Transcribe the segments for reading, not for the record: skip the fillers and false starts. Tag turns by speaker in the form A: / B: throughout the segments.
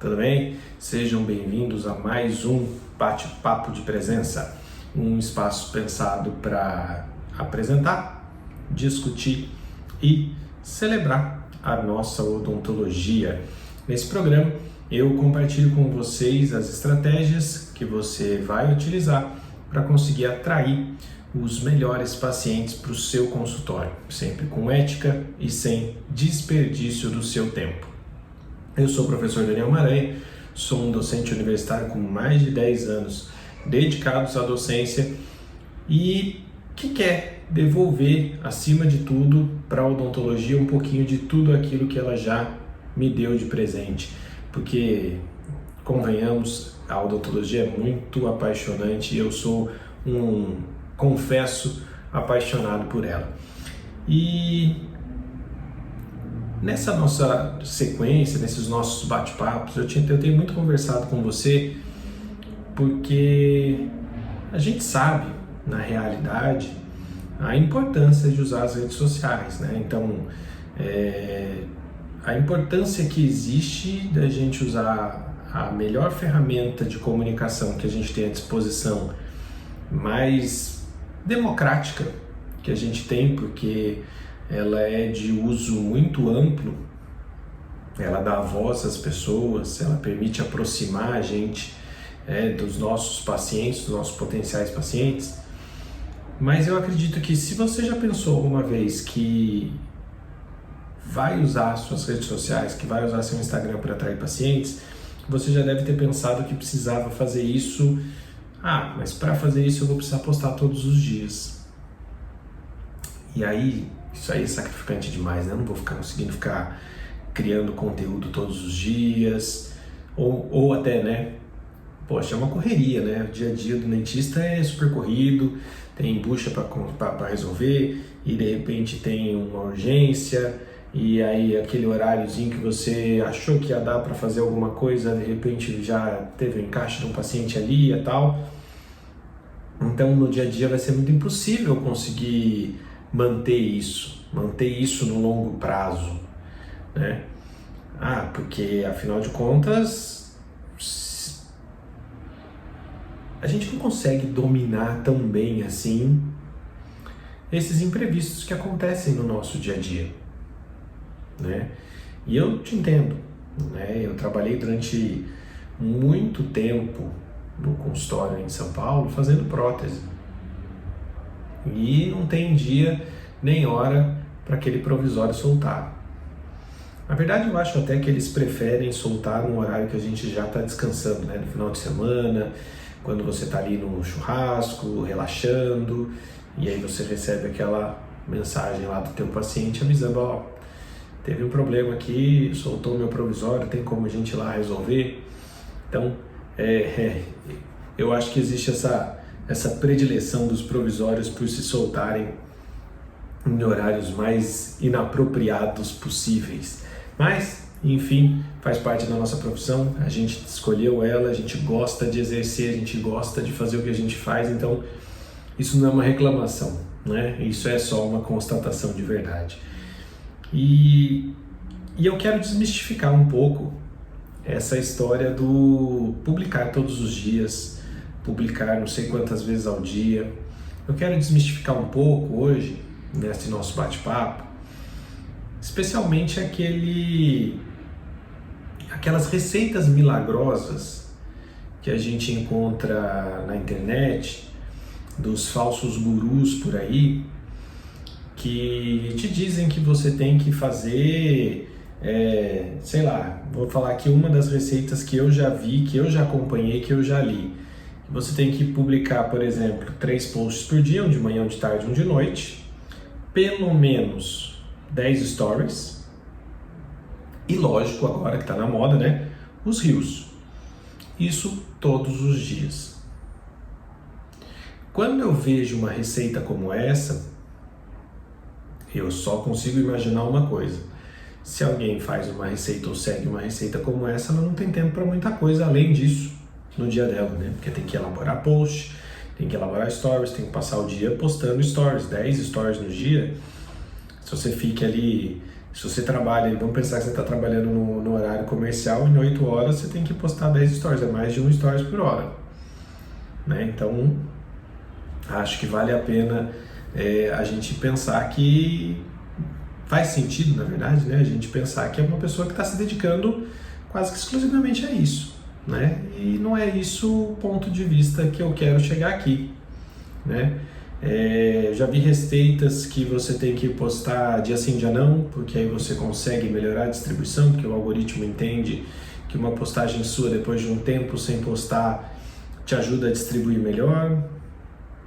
A: tudo bem? Sejam bem-vindos a mais um bate-papo de presença, um espaço pensado para apresentar, discutir e celebrar a nossa odontologia. Nesse programa eu compartilho com vocês as estratégias que você vai utilizar para conseguir atrair os melhores pacientes para o seu consultório, sempre com ética e sem desperdício do seu tempo. Eu sou o professor Daniel Maranha, sou um docente universitário com mais de 10 anos dedicados à docência e que quer devolver, acima de tudo, para a odontologia um pouquinho de tudo aquilo que ela já me deu de presente, porque, convenhamos, a odontologia é muito apaixonante e eu sou confesso, apaixonado por ela. E nessa nossa sequência, nesses nossos bate-papos, eu tenho muito conversado com você, porque a gente sabe, na realidade, a importância de usar as redes sociais, né? Então, a importância que existe da gente usar a melhor ferramenta de comunicação que a gente tem à disposição, mais democrática que a gente tem, porque ela é de uso muito amplo, ela dá voz às pessoas, ela permite aproximar a gente dos nossos pacientes, dos nossos potenciais pacientes. Mas eu acredito que se você já pensou alguma vez que vai usar suas redes sociais, que vai usar seu Instagram para atrair pacientes, você já deve ter pensado que precisava fazer isso. Mas para fazer isso eu vou precisar postar todos os dias. E aí, isso aí é sacrificante demais, né? Eu não vou conseguindo ficar criando conteúdo todos os dias, ou até, né? Poxa, é uma correria, né? O dia a dia do dentista é super corrido, tem bucha para resolver, e de repente tem uma urgência, e aí aquele horáriozinho que você achou que ia dar para fazer alguma coisa, de repente já teve um encaixe de um paciente ali e tal. Então no dia a dia vai ser muito impossível conseguir manter isso no longo prazo, né? Porque afinal de contas a gente não consegue dominar tão bem assim esses imprevistos que acontecem no nosso dia a dia, né? E eu te entendo, né? Eu trabalhei durante muito tempo no consultório em São Paulo fazendo prótese e não tem dia nem hora para aquele provisório soltar. Na verdade, eu acho até que eles preferem soltar no horário que a gente já está descansando, né? No final de semana, quando você está ali no churrasco, relaxando, e aí você recebe aquela mensagem lá do teu paciente avisando, teve um problema aqui, soltou o meu provisório, tem como a gente ir lá resolver? Então, eu acho que existe essa predileção dos provisórios por se soltarem em horários mais inapropriados possíveis. Mas, enfim, faz parte da nossa profissão, a gente escolheu ela, a gente gosta de exercer, a gente gosta de fazer o que a gente faz, então isso não é uma reclamação, né? Isso é só uma constatação de verdade. E eu quero desmistificar um pouco essa história do publicar todos os dias, publicar não sei quantas vezes ao dia. Eu quero desmistificar um pouco hoje, nesse nosso bate-papo, especialmente aquelas receitas milagrosas que a gente encontra na internet, dos falsos gurus por aí, que te dizem que você tem que fazer, sei lá, vou falar aqui uma das receitas que eu já vi, que eu já acompanhei, que eu já li. Você tem que publicar, por exemplo, 3 posts por dia, um de manhã, um de tarde, um de noite, pelo menos 10 stories, e lógico, agora que está na moda, né, os reels. Isso todos os dias. Quando eu vejo uma receita como essa, eu só consigo imaginar uma coisa: se alguém faz uma receita ou segue uma receita como essa, ela não tem tempo para muita coisa além disso no dia dela, né? Porque tem que elaborar post, tem que elaborar stories, tem que passar o dia postando stories, 10 stories no dia. Se você fica ali Se você trabalha, vamos pensar que você está trabalhando no horário comercial, em 8 horas você tem que postar 10 stories, é mais de 1 stories por hora. Né? Então, acho que vale a pena a gente pensar que faz sentido, na verdade, né? A gente pensar que é uma pessoa que está se dedicando quase que exclusivamente a isso. Né? E não é isso o ponto de vista que eu quero chegar aqui. Né? Já vi receitas que você tem que postar dia sim, dia não, porque aí você consegue melhorar a distribuição, porque o algoritmo entende que uma postagem sua depois de um tempo sem postar te ajuda a distribuir melhor.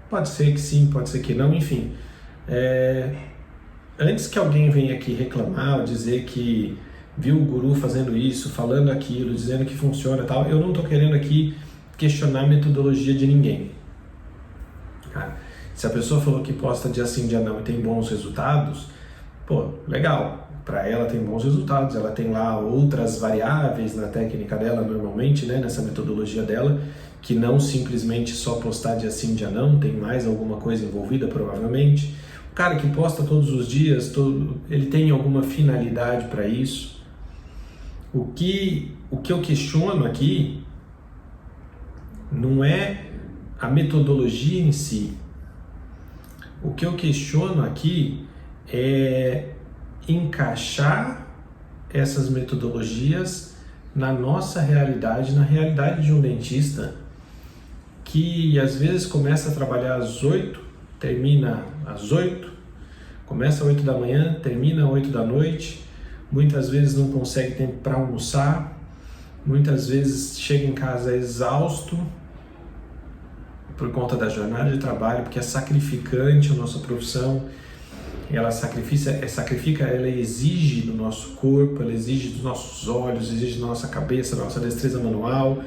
A: Pode ser que sim, pode ser que não, enfim. Antes que alguém venha aqui reclamar ou dizer que viu o guru fazendo isso, falando aquilo, dizendo que funciona e tal, eu não estou querendo aqui questionar a metodologia de ninguém. Tá? Se a pessoa falou que posta dia sim, dia não e tem bons resultados, pô, legal, para ela tem bons resultados, ela tem lá outras variáveis na técnica dela normalmente, né, nessa metodologia dela, que não simplesmente só postar dia sim, dia não, tem mais alguma coisa envolvida provavelmente. O cara que posta todos os dias, ele tem alguma finalidade para isso. O que eu questiono aqui não é a metodologia em si. O que eu questiono aqui é encaixar essas metodologias na nossa realidade, na realidade de um dentista que às vezes começa a trabalhar às 8, termina às 8, começa às 8 da manhã, termina às 8 da noite, muitas vezes não consegue tempo para almoçar, muitas vezes chega em casa exausto por conta da jornada de trabalho, porque é sacrificante a nossa profissão, ela sacrifica, ela exige do nosso corpo, ela exige dos nossos olhos, exige da nossa cabeça, da nossa destreza manual,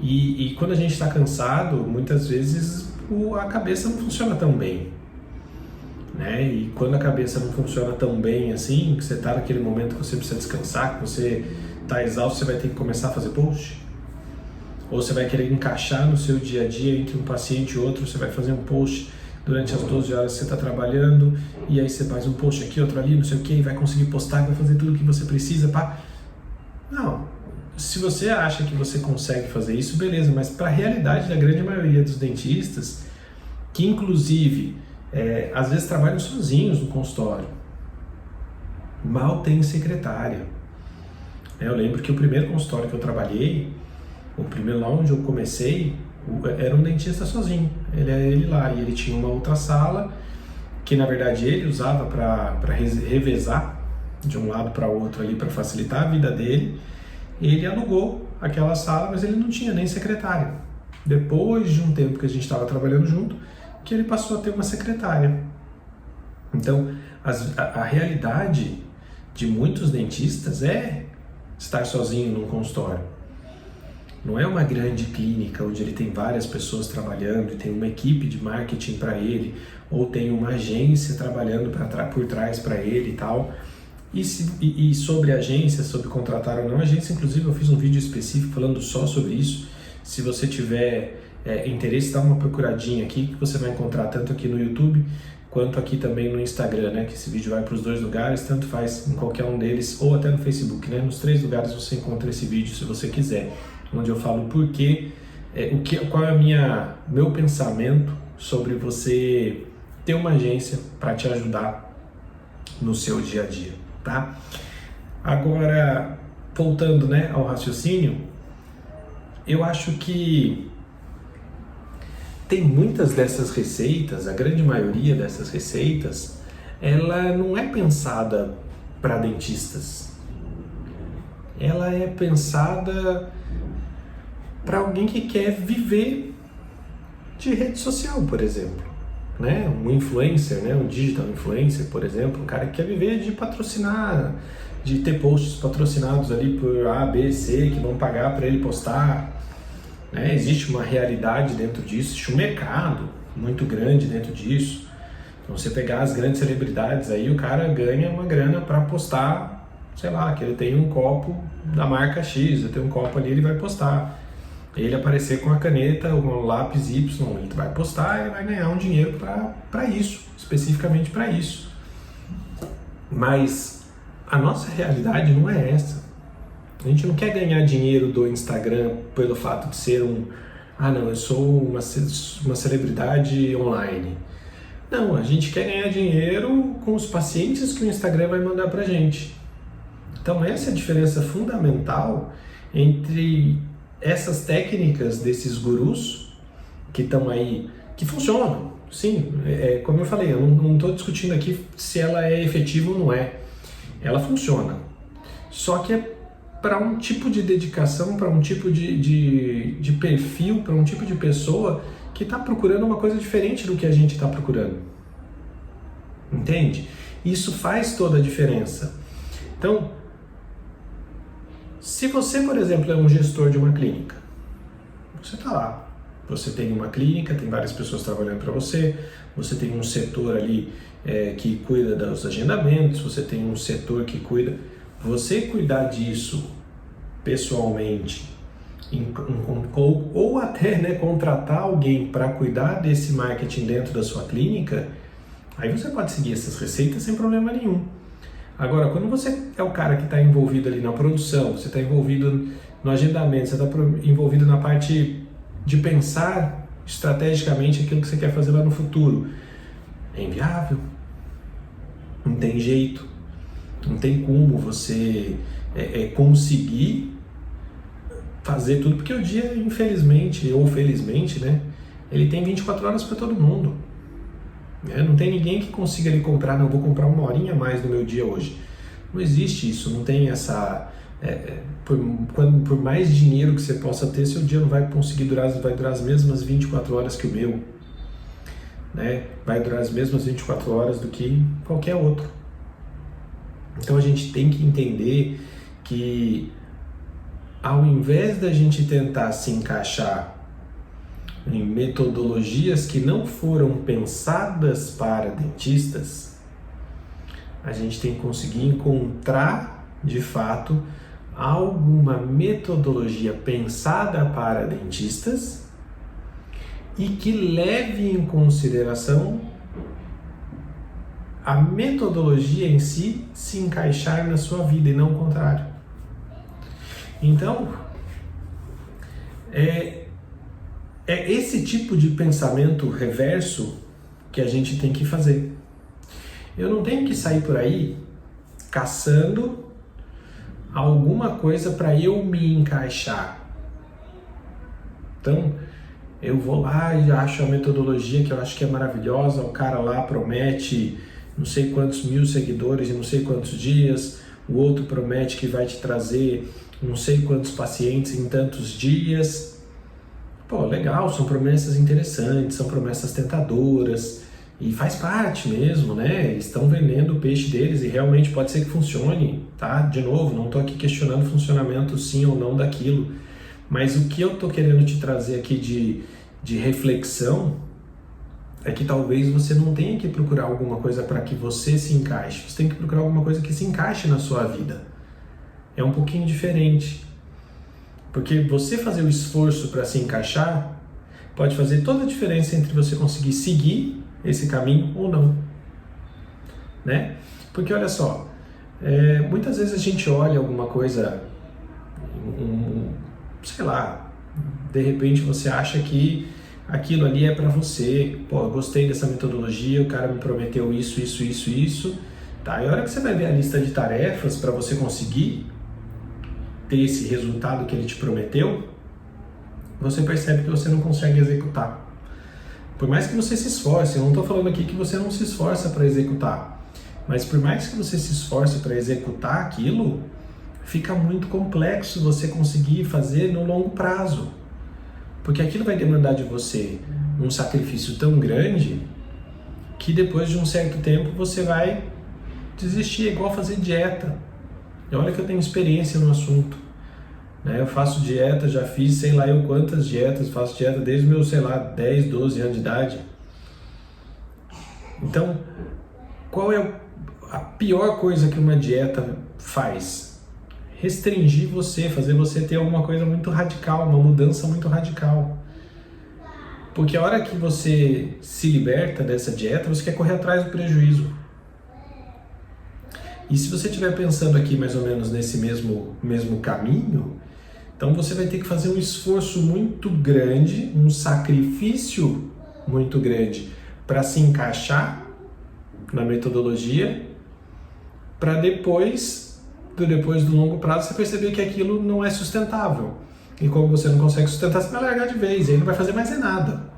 A: e quando a gente está cansado, muitas vezes a cabeça não funciona tão bem, né? E quando a cabeça não funciona tão bem assim, que você está naquele momento que você precisa descansar, que você está exausto, você vai ter que começar a fazer post, ou você vai querer encaixar no seu dia a dia entre um paciente e outro, você vai fazer um post durante as 12 horas que você está trabalhando, e aí você faz um post aqui, outro ali, não sei o que, e vai conseguir postar, vai fazer tudo o que você precisa, pá. Não, se você acha que você consegue fazer isso, beleza, mas para a realidade da grande maioria dos dentistas, que inclusive às vezes trabalham sozinhos no consultório, mal tem secretária. Eu lembro que o primeiro consultório que eu trabalhei, o primeiro lá onde eu comecei, era um dentista sozinho, ele lá, e ele tinha uma outra sala que na verdade ele usava para revezar de um lado para o outro ali para facilitar a vida dele. Ele alugou aquela sala, mas ele não tinha nem secretária. Depois de um tempo que a gente estava trabalhando junto, que ele passou a ter uma secretária. Então, a realidade de muitos dentistas é estar sozinho num consultório. Não é uma grande clínica onde ele tem várias pessoas trabalhando e tem uma equipe de marketing para ele, ou tem uma agência trabalhando por trás para ele e tal. E sobre agência, sobre contratar ou não agência, inclusive eu fiz um vídeo específico falando só sobre isso. Se você tiver interesse, dá uma procuradinha aqui que você vai encontrar tanto aqui no YouTube quanto aqui também no Instagram, né? Que esse vídeo vai para os dois lugares, tanto faz em qualquer um deles, ou até no Facebook, né? Nos 3 lugares você encontra esse vídeo se você quiser, onde eu falo por quê, qual é meu pensamento sobre você ter uma agência para te ajudar no seu dia a dia, tá? Agora, voltando, né, ao raciocínio, eu acho que tem muitas dessas receitas, a grande maioria dessas receitas, ela não é pensada para dentistas. Ela é pensada para alguém que quer viver de rede social, por exemplo. Né? Um influencer, né? Um digital influencer, por exemplo, um cara que quer viver de patrocinar, de ter posts patrocinados ali por A, B, C, que vão pagar para ele postar. Né? Existe uma realidade dentro disso, existe um mercado muito grande dentro disso. Então, você pegar as grandes celebridades aí, o cara ganha uma grana para postar, sei lá, que ele tem um copo da marca X, ele tem um copo ali, ele vai postar. Ele aparecer com a caneta, o lápis Y, ele vai postar, ele vai ganhar um dinheiro para isso, especificamente para isso. Mas a nossa realidade não é essa. A gente não quer ganhar dinheiro do Instagram pelo fato de ser não, eu sou uma celebridade online. Não, a gente quer ganhar dinheiro com os pacientes que o Instagram vai mandar pra gente. Então essa é a diferença fundamental entre essas técnicas desses gurus que estão aí, que funcionam. Sim, como eu falei, eu não estou discutindo aqui se ela é efetiva ou não é. Ela funciona. Só que é para um tipo de dedicação, para um tipo de perfil, para um tipo de pessoa que está procurando uma coisa diferente do que a gente está procurando. Entende? Isso faz toda a diferença. Então, se você, por exemplo, é um gestor de uma clínica, você está lá, você tem uma clínica, tem várias pessoas trabalhando para você, você tem um setor ali que cuida dos agendamentos, você tem um setor que cuida... Você cuidar disso pessoalmente, ou até contratar alguém para cuidar desse marketing dentro da sua clínica, aí você pode seguir essas receitas sem problema nenhum. Agora, quando você é o cara que está envolvido ali na produção, você está envolvido no agendamento, você está envolvido na parte de pensar estrategicamente aquilo que você quer fazer lá no futuro, é inviável. Não tem jeito. Não tem como você conseguir fazer tudo, porque o dia, infelizmente ou felizmente, né, ele tem 24 horas para todo mundo. Não tem ninguém que consiga ali comprar, não, vou comprar uma horinha a mais no meu dia hoje. Não existe isso, não tem essa... por mais dinheiro que você possa ter, seu dia não vai conseguir durar, vai durar as mesmas 24 horas que o meu. Né? Vai durar as mesmas 24 horas do que qualquer outro. Então a gente tem que entender que ao invés da gente tentar se encaixar em metodologias que não foram pensadas para dentistas, a gente tem que conseguir encontrar, de fato, alguma metodologia pensada para dentistas e que leve em consideração a metodologia em si se encaixar na sua vida e não o contrário. Então, é esse tipo de pensamento reverso que a gente tem que fazer. Eu não tenho que sair por aí caçando alguma coisa para eu me encaixar. Então, eu vou lá e acho a metodologia que eu acho que é maravilhosa, o cara lá promete não sei quantos mil seguidores em não sei quantos dias, o outro promete que vai te trazer não sei quantos pacientes em tantos dias. Pô, legal, são promessas interessantes, são promessas tentadoras e faz parte mesmo, né? Eles estão vendendo o peixe deles e realmente pode ser que funcione, tá? De novo, não estou aqui questionando o funcionamento sim ou não daquilo, mas o que eu estou querendo te trazer aqui de reflexão é que talvez você não tenha que procurar alguma coisa para que você se encaixe, você tem que procurar alguma coisa que se encaixe na sua vida. É um pouquinho diferente. Porque você fazer o esforço para se encaixar pode fazer toda a diferença entre você conseguir seguir esse caminho ou não. Né? Porque olha só, muitas vezes a gente olha alguma coisa, sei lá, de repente você acha que aquilo ali é para você, pô, eu gostei dessa metodologia, o cara me prometeu isso, tá? E a hora que você vai ver a lista de tarefas para você conseguir ter esse resultado que ele te prometeu, você percebe que você não consegue executar. Por mais que você se esforce, eu não estou falando aqui que você não se esforça para executar, mas por mais que você se esforce para executar aquilo, fica muito complexo você conseguir fazer no longo prazo. Porque aquilo vai demandar de você um sacrifício tão grande que depois de um certo tempo você vai desistir, é igual fazer dieta. E olha que eu tenho experiência no assunto. Né? Eu faço dieta, já fiz sei lá eu quantas dietas, faço dieta desde meus, 10, 12 anos de idade. Então, qual é a pior coisa que uma dieta faz? Restringir você, fazer você ter alguma coisa muito radical, uma mudança muito radical. Porque a hora que você se liberta dessa dieta, você quer correr atrás do prejuízo. E se você estiver pensando aqui mais ou menos nesse mesmo caminho, então você vai ter que fazer um esforço muito grande, um sacrifício muito grande para se encaixar na metodologia, para depois do longo prazo você perceber que aquilo não é sustentável. E como você não consegue sustentar, você vai largar de vez, e aí não vai fazer mais nada.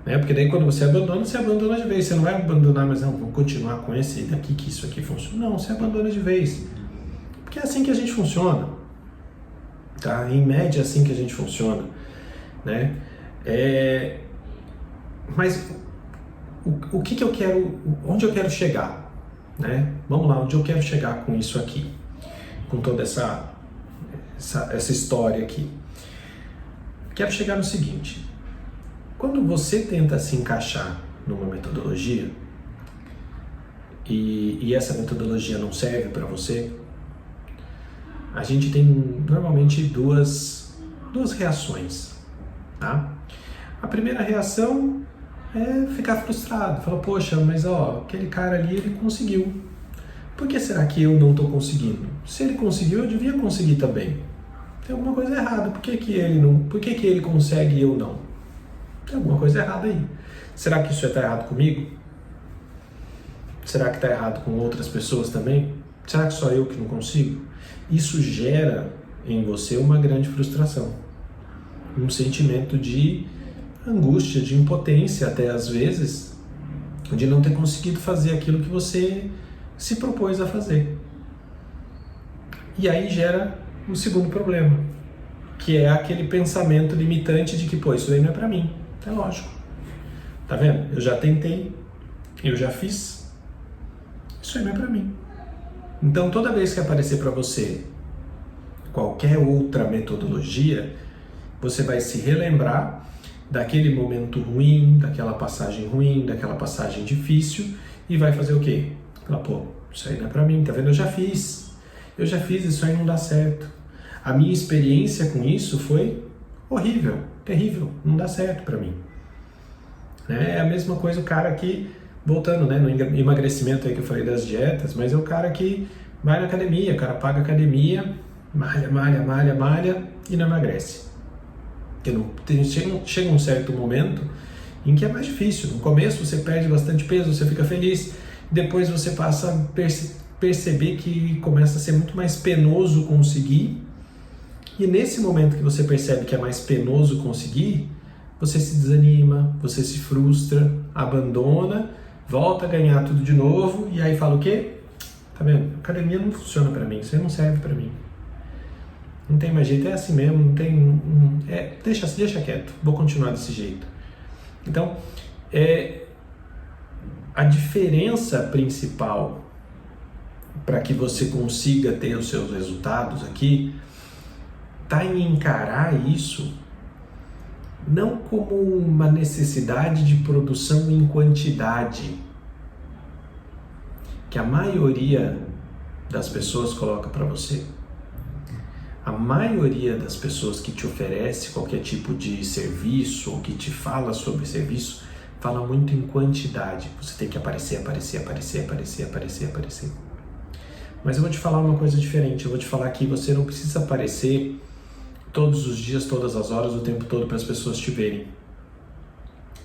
A: Porque daí quando você abandona de vez. Você não vai abandonar, mas não, vou continuar com esse daqui, que isso aqui funciona. Não, você abandona de vez. Porque é assim que a gente funciona. Tá? Em média é assim que a gente funciona. Né? Mas o que eu quero, onde eu quero chegar? Né? Vamos lá, onde eu quero chegar com isso aqui? Com toda essa história aqui. Quero chegar no seguinte: quando você tenta se encaixar numa metodologia e essa metodologia não serve para você, a gente tem normalmente duas reações, tá? A primeira reação é ficar frustrado, falar, poxa, mas aquele cara ali, ele conseguiu. Por que será que eu não estou conseguindo? Se ele conseguiu, eu devia conseguir também. Tem alguma coisa errada. Por que ele consegue e eu não? Tem alguma coisa errada aí. Será que isso está errado comigo? Será que está errado com outras pessoas também? Será que só eu que não consigo? Isso gera em você uma grande frustração. Um sentimento de angústia, de impotência até às vezes, de não ter conseguido fazer aquilo que você se propôs a fazer. E aí gera um segundo problema, que é aquele pensamento limitante de que, isso aí não é pra mim. É lógico. Tá vendo? Eu já tentei, eu já fiz, isso aí não é pra mim. Então toda vez que aparecer pra você qualquer outra metodologia, você vai se relembrar daquele momento ruim, daquela passagem difícil, e vai fazer o quê? Falar, isso aí não é pra mim, tá vendo? Eu já fiz, isso aí não dá certo. A minha experiência com isso foi horrível, terrível, não dá certo pra mim. É a mesma coisa o cara que, voltando no emagrecimento aí que eu falei das dietas, mas é o cara que vai na academia, o cara paga academia, malha e não emagrece. Chega um certo momento em que é mais difícil. No começo você perde bastante peso, você fica feliz, depois você passa a perceber que começa a ser muito mais penoso conseguir, e nesse momento que você percebe que é mais penoso conseguir, você se desanima, você se frustra, abandona, volta a ganhar tudo de novo, e aí fala o quê? Tá vendo? Academia não funciona pra mim, isso aí não serve pra mim. Não tem mais jeito, é assim mesmo, não tem... deixa quieto, vou continuar desse jeito. Então, a diferença principal para que você consiga ter os seus resultados aqui está em encarar isso não como uma necessidade de produção em quantidade, que a maioria das pessoas coloca para você. A maioria das pessoas que te oferece qualquer tipo de serviço ou que te fala sobre serviço, fala muito em quantidade. Você tem que aparecer. Mas eu vou te falar uma coisa diferente. Eu vou te falar que você não precisa aparecer todos os dias, todas as horas, o tempo todo para as pessoas te verem.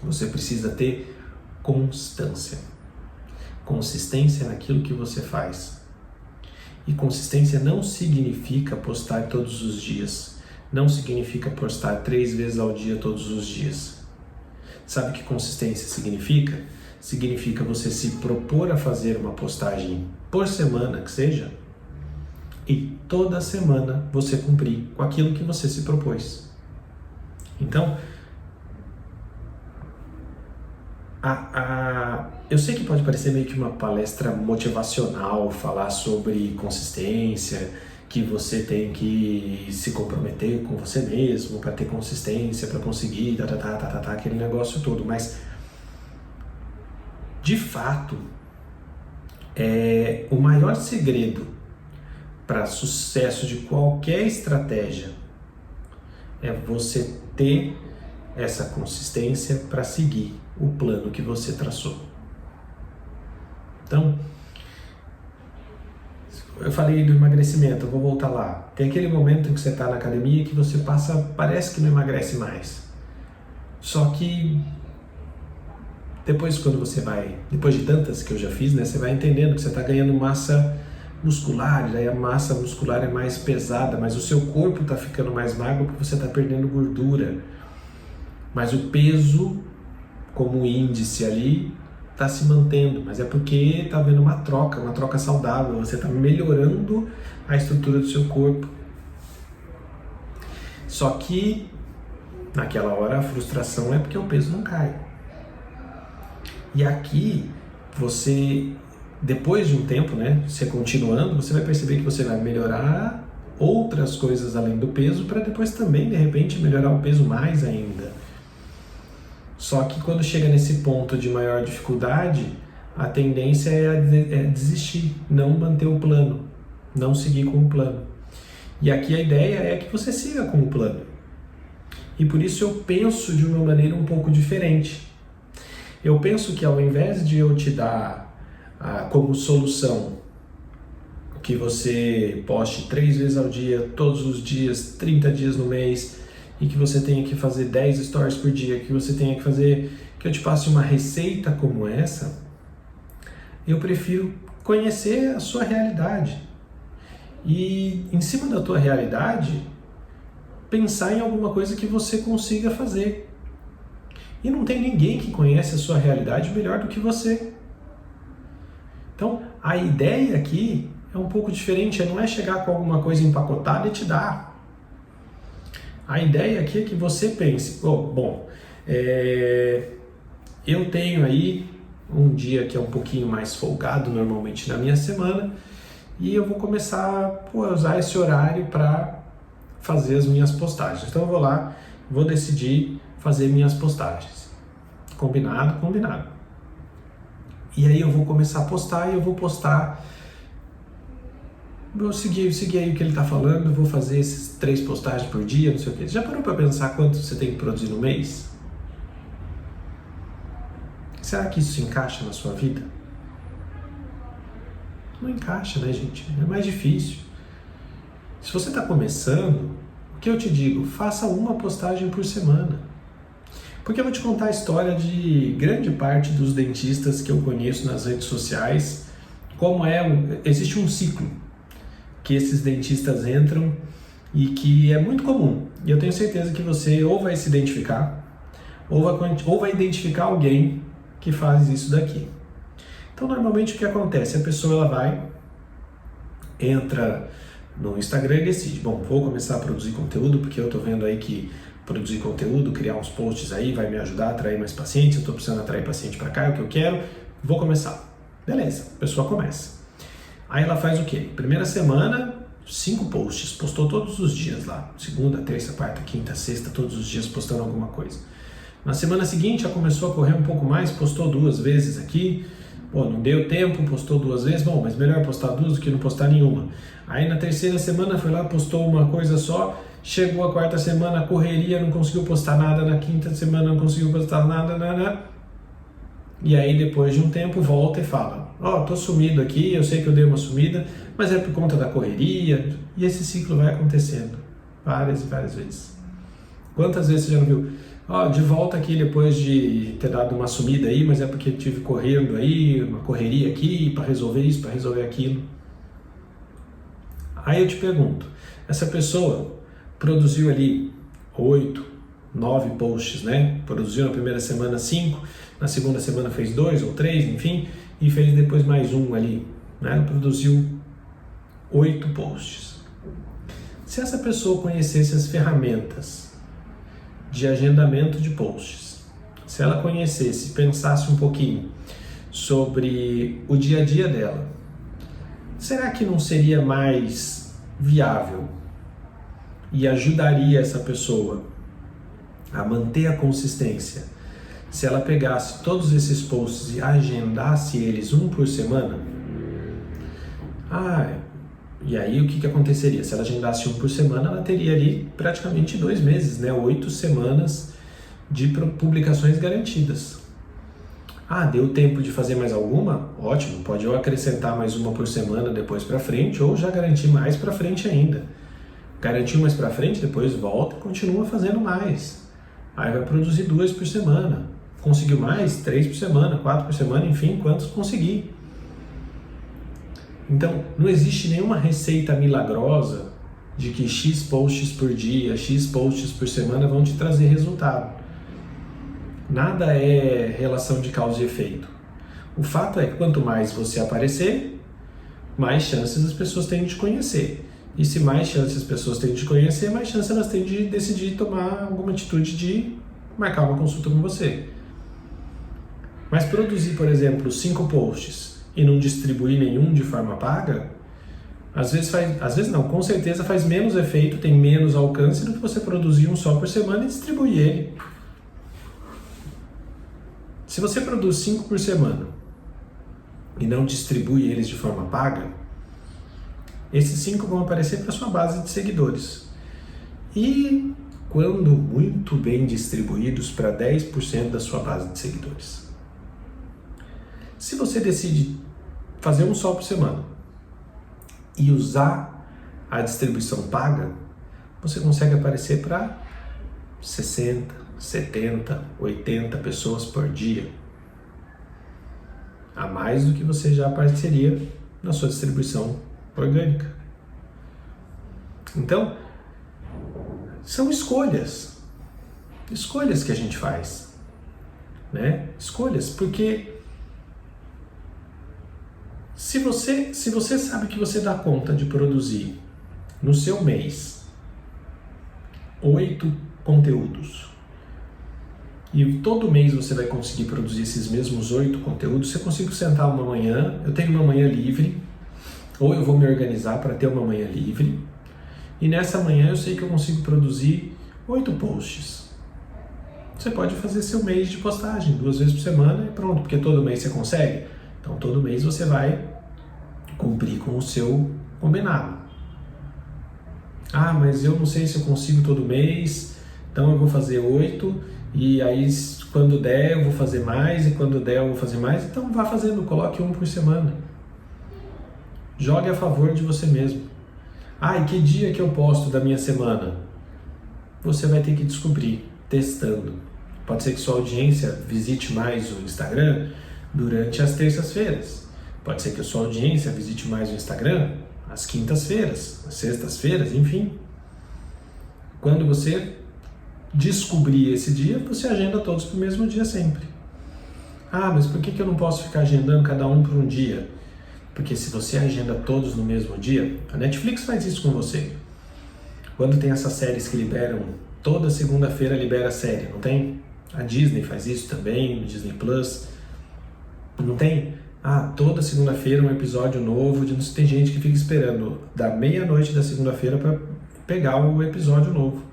A: Você precisa ter constância. Consistência naquilo que você faz. E consistência não significa postar todos os dias. Não significa postar 3 vezes ao dia todos os dias. Sabe o que consistência significa? Significa você se propor a fazer uma postagem por semana, que seja, e toda semana você cumprir com aquilo que você se propôs. Então, eu sei que pode parecer meio que uma palestra motivacional, falar sobre consistência, que você tem que se comprometer com você mesmo para ter consistência, para conseguir, aquele negócio todo, mas de fato, o maior segredo para sucesso de qualquer estratégia é você ter essa consistência para seguir o plano que você traçou. Então, eu falei do emagrecimento, eu vou voltar lá. Tem aquele momento em que você está na academia que você passa, parece que não emagrece mais. Só que depois de tantas que eu já fiz, né, você vai entendendo que você está ganhando massa muscular, e aí a massa muscular é mais pesada, mas o seu corpo está ficando mais magro porque você está perdendo gordura. Mas o peso, como índice ali, está se mantendo, mas é porque está havendo uma troca saudável, você está melhorando a estrutura do seu corpo. Só que naquela hora a frustração é porque o peso não cai. E aqui você, depois de um tempo, né, você continuando, você vai perceber que você vai melhorar outras coisas além do peso para depois também, de repente, melhorar o peso mais ainda. Só que quando chega nesse ponto de maior dificuldade, a tendência é desistir, não manter o plano, não seguir com o plano. E aqui a ideia é que você siga com o plano. E por isso eu penso de uma maneira um pouco diferente. Eu penso que ao invés de eu te dar como solução que você poste 3 vezes ao dia, todos os dias, 30 dias no mês, e que você tenha que fazer 10 stories por dia, que você tenha que fazer, que eu te passe uma receita como essa, eu prefiro conhecer a sua realidade. E em cima da tua realidade, pensar em alguma coisa que você consiga fazer. E não tem ninguém que conhece a sua realidade melhor do que você. Então, a ideia aqui é um pouco diferente, não é chegar com alguma coisa empacotada e te dar. A ideia aqui é que você pense, eu tenho aí um dia que é um pouquinho mais folgado normalmente na minha semana e eu vou começar a usar esse horário para fazer as minhas postagens. Então eu vou lá, vou decidir fazer minhas postagens. Combinado? Combinado. E aí eu vou começar a postar e eu vou postar. Eu segui aí o que ele está falando, eu vou fazer esses 3 postagens por dia, não sei o que. Você já parou para pensar quanto você tem que produzir no mês? Será que isso se encaixa na sua vida? Não encaixa, né, gente? É mais difícil. Se você está começando, o que eu te digo? Faça uma postagem por semana. Porque eu vou te contar a história de grande parte dos dentistas que eu conheço nas redes sociais, existe um ciclo que esses dentistas entram e que é muito comum. E eu tenho certeza que você ou vai se identificar, ou vai identificar alguém que faz isso daqui. Então, normalmente o que acontece? A pessoa entra no Instagram e decide, vou começar a produzir conteúdo, porque eu estou vendo aí que produzir conteúdo, criar uns posts aí, vai me ajudar a atrair mais pacientes, eu estou precisando atrair paciente para cá, é o que eu quero, vou começar. Beleza, a pessoa começa. Aí ela faz o quê? Primeira semana, 5 posts, postou todos os dias lá. Segunda, terça, quarta, quinta, sexta, todos os dias postando alguma coisa. Na semana seguinte ela começou a correr um pouco mais, postou 2 vezes aqui. Não deu tempo, postou 2 vezes, mas melhor postar 2 do que não postar nenhuma. Aí na terceira semana foi lá, postou uma coisa só. Chegou a quarta semana, correria, não conseguiu postar nada. Na quinta semana não conseguiu postar nada. E aí depois de um tempo volta e fala, tô sumido aqui, eu sei que eu dei uma sumida, mas é por conta da correria, e esse ciclo vai acontecendo várias e várias vezes. Quantas vezes você já não viu? De volta aqui depois de ter dado uma sumida aí, mas é porque eu tive correndo aí, uma correria aqui, para resolver isso, para resolver aquilo. Aí eu te pergunto, essa pessoa produziu ali 8, 9 posts, né? Produziu na primeira semana 5, na segunda semana fez 2 ou 3, enfim, e fez depois mais um ali, né? Produziu 8 posts. Se essa pessoa conhecesse as ferramentas de agendamento de posts, se ela conhecesse, pensasse um pouquinho sobre o dia a dia dela, será que não seria mais viável e ajudaria essa pessoa a manter a consistência se ela pegasse todos esses posts e agendasse eles um por semana? E aí o que aconteceria? Se ela agendasse um por semana, ela teria ali praticamente 2 meses, né? 8 semanas de publicações garantidas. Ah, deu tempo de fazer mais alguma? Ótimo, pode ou acrescentar mais uma por semana depois para frente, ou já garantir mais para frente ainda. Garantiu mais para frente, depois volta e continua fazendo mais. Aí vai produzir 2 por semana. Conseguiu mais? 3 por semana, 4 por semana, enfim, quantos conseguir. Então, não existe nenhuma receita milagrosa de que X posts por dia, X posts por semana vão te trazer resultado. Nada é relação de causa e efeito. O fato é que quanto mais você aparecer, mais chances as pessoas têm de te conhecer. E se mais chances as pessoas têm de te conhecer, mais chances elas têm de decidir tomar alguma atitude de marcar uma consulta com você. Mas produzir, por exemplo, 5 posts e não distribuir nenhum de forma paga, às vezes não, com certeza faz menos efeito, tem menos alcance do que você produzir um só por semana e distribuir ele. Se você produz 5 por semana e não distribui eles de forma paga, esses 5 vão aparecer para sua base de seguidores. E, quando muito bem distribuídos, para 10% da sua base de seguidores. Se você decide fazer um só por semana e usar a distribuição paga, você consegue aparecer para 60, 70, 80 pessoas por dia. A mais do que você já apareceria na sua distribuição orgânica. Então, são escolhas que a gente faz, né? Escolhas, porque se você sabe que você dá conta de produzir no seu mês 8 conteúdos e todo mês você vai conseguir produzir esses mesmos 8 conteúdos, você consegue sentar uma manhã, eu tenho uma manhã livre, ou eu vou me organizar para ter uma manhã livre, e nessa manhã eu sei que eu consigo produzir 8 posts. Você pode fazer seu mês de postagem, 2 vezes por semana e pronto, porque todo mês você consegue. Então todo mês você vai cumprir com o seu combinado. Ah, mas eu não sei se eu consigo todo mês, então eu vou fazer 8, e aí quando der eu vou fazer mais, e quando der eu vou fazer mais. Então vá fazendo, coloque 1 por semana. Jogue a favor de você mesmo. Ah, e que dia que eu posto da minha semana? Você vai ter que descobrir, testando. Pode ser que sua audiência visite mais o Instagram durante as terças-feiras. Pode ser que a sua audiência visite mais o Instagram às quintas-feiras, às sextas-feiras, enfim. Quando você descobrir esse dia, você agenda todos para o mesmo dia sempre. Ah, mas por que eu não posso ficar agendando cada um por um dia? Porque se você agenda todos no mesmo dia, a Netflix faz isso com você. Quando tem essas séries que liberam, toda segunda-feira libera a série, não tem? A Disney faz isso também, no Disney Plus. Não tem? Ah, toda segunda-feira um episódio novo, tem gente que fica esperando da meia-noite da segunda-feira para pegar o episódio novo.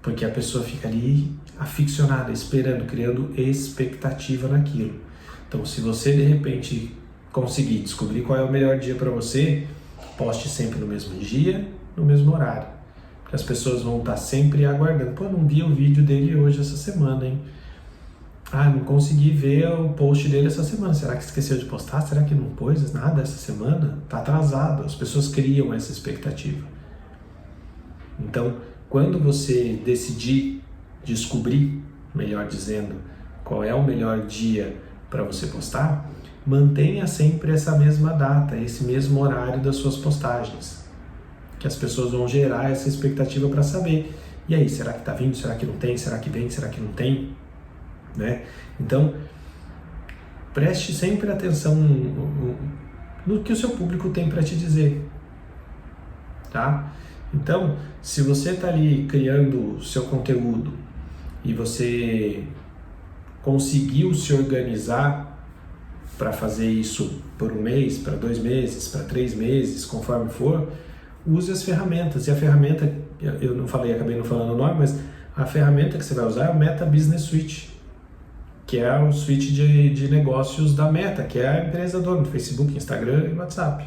A: Porque a pessoa fica ali aficionada, esperando, criando expectativa naquilo. Então, se você de repente conseguir descobrir qual é o melhor dia para você, poste sempre no mesmo dia, no mesmo horário. Porque as pessoas vão estar sempre aguardando. Pô, não vi o vídeo dele hoje essa semana, hein? Ah, não consegui ver o post dele essa semana. Será que esqueceu de postar? Será que não pôs nada essa semana? Tá atrasado. As pessoas criam essa expectativa. Então, quando você decidir descobrir, melhor dizendo, qual é o melhor dia para você postar, mantenha sempre essa mesma data, esse mesmo horário das suas postagens, que as pessoas vão gerar essa expectativa para saber. E aí, será que está vindo? Será que não tem? Será que vem? Será que não tem? Né? Então, preste sempre atenção no que o seu público tem para te dizer, tá? Então, se você está ali criando o seu conteúdo e você conseguiu se organizar para fazer isso por um mês, para 2 meses, para 3 meses, conforme for, use as ferramentas. E a ferramenta, eu não falei, acabei não falando o nome, mas a ferramenta que você vai usar é o Meta Business Suite, que é o suite de negócios da Meta, que é a empresa dona do Facebook, Instagram e WhatsApp.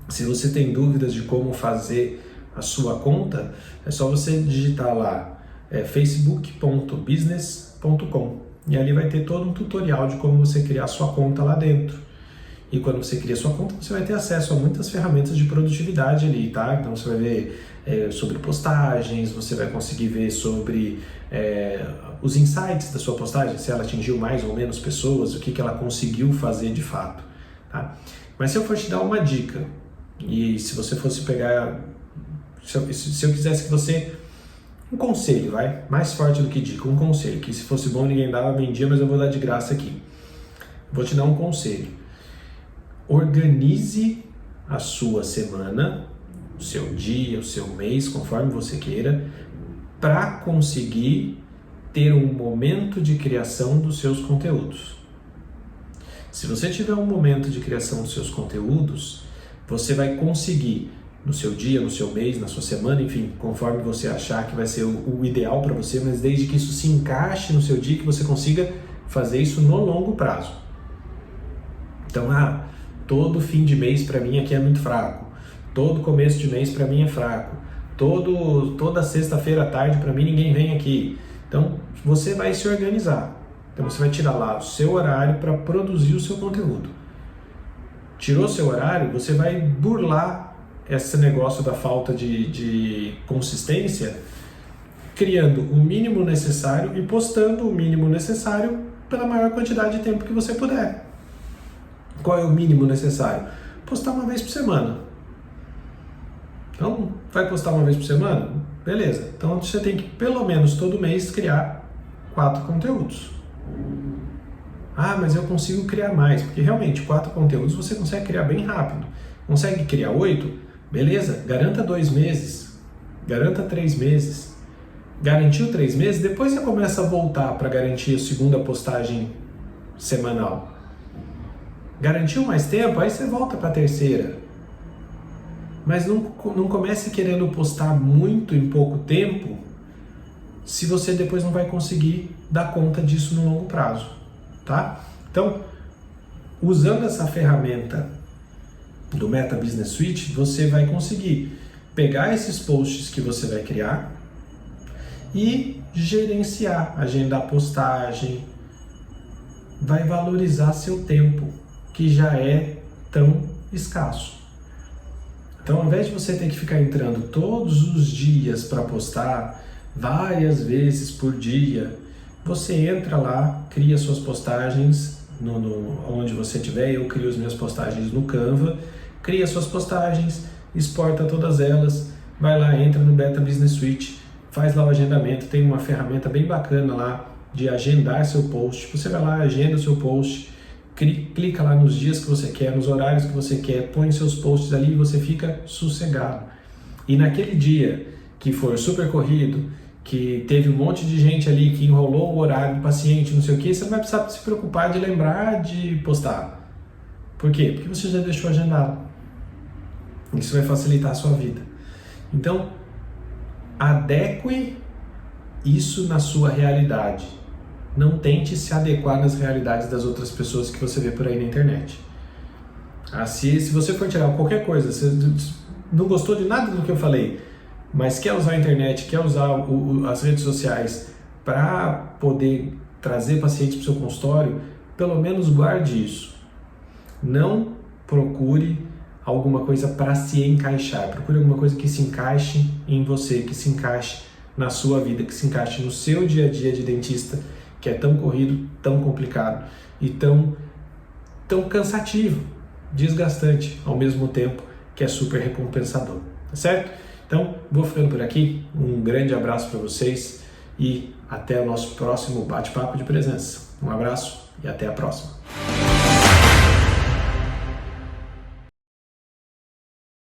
A: Se você tem dúvidas de como fazer a sua conta, é só você digitar lá facebook.business.com e ali vai ter todo um tutorial de como você criar sua conta lá dentro. E quando você cria sua conta, você vai ter acesso a muitas ferramentas de produtividade ali, tá? Então você vai ver sobre postagens, você vai conseguir ver sobre os insights da sua postagem, se ela atingiu mais ou menos pessoas, o que ela conseguiu fazer de fato, tá? Mas se eu for te dar uma dica, e se você fosse pegar, se eu quisesse que você, um conselho, mais forte do que dica, um conselho, que se fosse bom ninguém dava, vendia, mas eu vou dar de graça aqui. Vou te dar um conselho. Organize a sua semana, o seu dia, o seu mês, conforme você queira, para conseguir ter um momento de criação dos seus conteúdos. Se você tiver um momento de criação dos seus conteúdos, você vai conseguir, no seu dia, no seu mês, na sua semana, enfim, conforme você achar que vai ser o ideal para você, mas desde que isso se encaixe no seu dia, que você consiga fazer isso no longo prazo. Então, todo fim de mês para mim aqui é muito fraco, todo começo de mês para mim é fraco, toda sexta-feira à tarde para mim ninguém vem aqui. Então você vai se organizar, então você vai tirar lá o seu horário para produzir o seu conteúdo. Tirou seu horário, você vai burlar esse negócio da falta de consistência, criando o mínimo necessário e postando o mínimo necessário pela maior quantidade de tempo que você puder. Qual é o mínimo necessário? Postar uma vez por semana. Então, vai postar uma vez por semana? Beleza. Então, você tem que, pelo menos todo mês, criar 4 conteúdos. Mas eu consigo criar mais, porque realmente 4 conteúdos você consegue criar bem rápido. Consegue criar 8? Beleza, garanta 2 meses, garanta 3 meses. Garantiu 3 meses, depois você começa a voltar para garantir a segunda postagem semanal. Garantiu mais tempo, aí você volta para a terceira. Mas não comece querendo postar muito em pouco tempo, se você depois não vai conseguir dar conta disso no longo prazo, tá? Então, usando essa ferramenta do Meta Business Suite, você vai conseguir pegar esses posts que você vai criar e gerenciar, agendar postagem, vai valorizar seu tempo, que já é tão escasso. Então, ao invés de você ter que ficar entrando todos os dias para postar, várias vezes por dia, você entra lá, cria suas postagens onde você estiver. Eu crio as minhas postagens no Canva, cria suas postagens, exporta todas elas, vai lá, entra no Meta Business Suite, faz lá o agendamento, tem uma ferramenta bem bacana lá de agendar seu post. Você vai lá, agenda o seu post, clica lá nos dias que você quer, nos horários que você quer, põe seus posts ali e você fica sossegado. E naquele dia que for super corrido, que teve um monte de gente ali que enrolou o horário do paciente, não sei o que, você não vai precisar se preocupar de lembrar de postar. Por quê? Porque você já deixou agendado. Isso vai facilitar a sua vida. Então, adeque isso na sua realidade. Não tente se adequar nas realidades das outras pessoas que você vê por aí na internet. Se você for tirar qualquer coisa, você não gostou de nada do que eu falei, mas quer usar a internet, quer usar as redes sociais para poder trazer pacientes para o seu consultório, pelo menos guarde isso. Não procure alguma coisa para se encaixar. Procure alguma coisa que se encaixe em você, que se encaixe na sua vida, que se encaixe no seu dia a dia de dentista, que é tão corrido, tão complicado e tão cansativo, desgastante, ao mesmo tempo que é super recompensador, tá certo? Então, vou ficando por aqui, um grande abraço para vocês e até o nosso próximo bate-papo de presença. Um abraço e até a próxima.